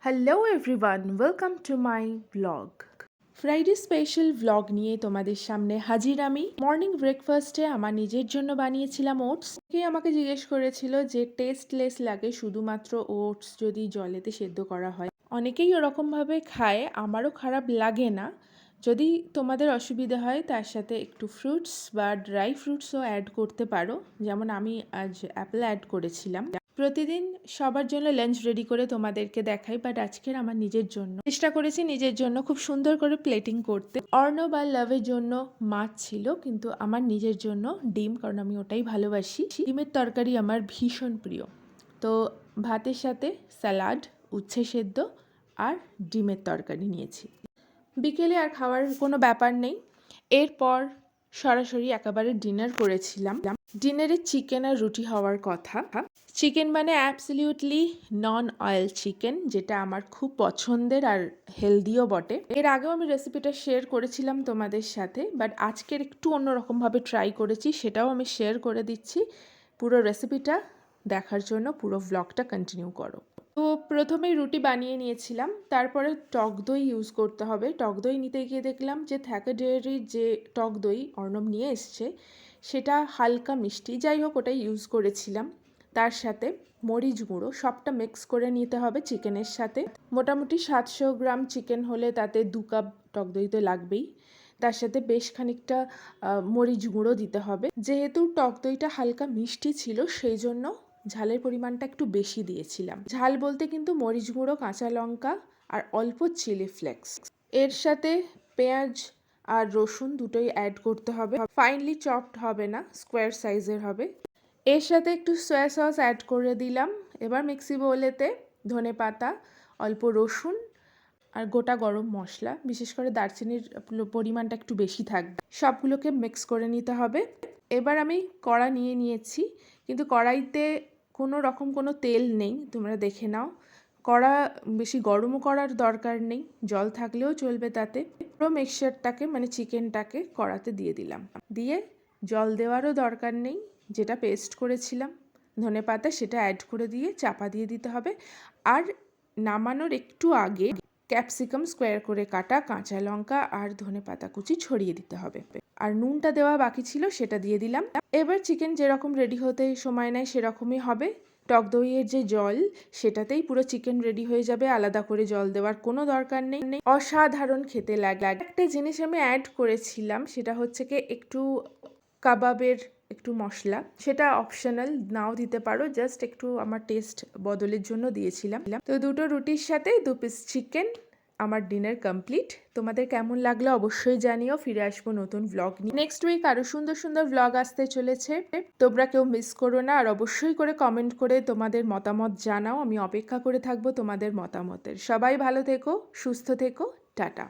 Hello everyone, welcome to my blog. Friday special blog নিয়ে তোমাদের সামনে হাজির আমি। মর্নিং ব্রেকফাস্টে আমার নিজের জন্য বানিয়েছিলাম ওটস। কে আমাকে জিজ্ঞেস করেছিল যে টেস্টলেস লাগে শুধুমাত্র ওটস যদি জলেতে সেদ্ধ করা হয়। অনেকেই ওরকমভাবে খায়, আমারও খারাপ লাগে না। যদি তোমাদের অসুবিধা হয় তার সাথে একটু ফ্রুটস বা ড্রাই ফ্রুটসও অ্যাড করতে পারো, যেমন আমি আজ অ্যাপেল অ্যাড করেছিলাম। প্রতিদিন সবার জন্য লাঞ্চ রেডি করে তোমাদেরকে দেখাই, বাট আজকের আমার নিজের জন্য চেষ্টা করেছি নিজের জন্য খুব সুন্দর করে প্লেটিং করতে। অর্ণব আর লাভের জন্য মাছ ছিল, কিন্তু আমার নিজের জন্য ডিম, কারণ আমি ওটাই ভালোবাসি। ডিমের তরকারি আমার ভীষণ প্রিয়। তো ভাতের সাথে স্যালাড, উচ্ছে সেদ্ধ আর ডিমের তরকারি নিয়েছি। বিকেলে আর খাওয়ার কোনো ব্যাপার নেই, এরপর সরাসরি একেবারে ডিনার করেছিলাম। ডিনারে চিকেন আর রুটি হওয়ার কথা। চিকেন মানে অ্যাবসলিউটলি নন অয়েল চিকেন, যেটা আমার খুব পছন্দের আর হেলদিও বটে। এর আগেও আমি রেসিপিটা শেয়ার করেছিলাম তোমাদের সাথে, বাট আজকের একটু অন্যরকমভাবে ট্রাই করেছি, সেটাও আমি শেয়ার করে দিচ্ছি। পুরো রেসিপিটা দেখার জন্য পুরো ভ্লগটা কন্টিনিউ করো। তো প্রথমেই রুটি বানিয়ে নিয়েছিলাম, তারপরে টক দই ইউজ করতে হবে। টক দই নিতে গিয়ে দেখলাম যে থ্যাকা ডেয়ারির যে টক দই অর্ণব নিয়ে এসছে সেটা হালকা মিষ্টি, যাই হোক ওটাই ইউজ করেছিলাম। তার সাথে মরিচ গুঁড়ো, সবটা মিক্স করে নিতে হবে চিকেনের সাথে। মোটামুটি 700 গ্রাম চিকেন হলে তাতে 2 কাপ টক দই তো লাগবেই। তার সাথে বেশ খানিকটা মরিচ গুঁড়ো দিতে হবে। যেহেতু টক দইটা হালকা মিষ্টি ছিল, সেই জন্য ঝালের পরিমাণটা একটু বেশি দিয়েছিলাম। ঝাল বলতে কিন্তু মরিচ গুঁড়ো, কাঁচা লঙ্কা আর অল্প চিলি ফ্লেক্স। এর সাথে পেঁয়াজ আর রসুন দুটোই অ্যাড করতে হবে। ফাইনলি চপড হবে না, স্কোয়ার সাইজের হবে। এর সাথে একটু সয়া সস অ্যাড করে দিলাম। এবার মিক্সি বোলেতে ধনে পাতা, অল্প রসুন আর গোটা গরম মশলা, বিশেষ করে দারচিনির পরিমাণটা একটু বেশি থাকবে, সবগুলোকে মিক্স করে নিতে হবে। এবার আমি কড়া নিয়ে নিয়েছি, কিন্তু কড়াইতে কোনো তেল নেই, তোমরা দেখে নাও। কড়া বেশি গরমও করার দরকার নেই, জল থাকলেও চলবে তাতে। পুরো মিক্সচারটাকে মানে চিকেনটাকে কড়াতে দিয়ে দিলাম। দিয়ে জল দেওয়ারও দরকার নেই, যেটা পেস্ট করেছিলাম ধনেপাতা সেটা অ্যাড করে দিয়ে চাপা দিয়ে দিতে হবে। আর নামানোর একটু আগে ক্যাপসিকাম স্কোয়ার করে কাটা, কাঁচা লঙ্কা আর ধনেপাতা কুচি ছড়িয়ে দিতে হবে। আর নুনটা দেওয়া বাকি ছিল, সেটা দিয়ে দিলাম। এবার চিকেন যেরকম রেডি হতে সময় নেয় সেরকমই হবে। টক দইয়ের যে জল, সেটাতেই পুরো চিকেন রেডি হয়ে যাবে, আলাদা করে জল দেওয়ার কোনো দরকার নেই। অসাধারণ খেতে লাগে। একটা জিনিস আমি অ্যাড করেছিলাম, সেটা হচ্ছে কি একটু কাবাবের একটু মশলা, সেটা অপশনাল, নাও দিতে পারো, জাস্ট একটু আমার টেস্ট বদলের জন্য দিয়েছিলাম। তো দুটো রুটির সাথে 2 পিস চিকেন, আমার ডিনার কমপ্লিট। তোমাদের কেমন লাগলো অবশ্যই জানিও। ফিরে আসবো নতুন ভ্লগ নিয়ে নেক্সট উইক। আরো সুন্দর সুন্দর ভ্লগ আসতে চলেছে, তোমরা কেউ মিস করো না। আর অবশ্যই করে কমেন্ট করে তোমাদের মতামত জানাও, আমি অপেক্ষা করে থাকবো তোমাদের মতামতের। সবাই ভালো থেকো, সুস্থ থেকো, টাটা।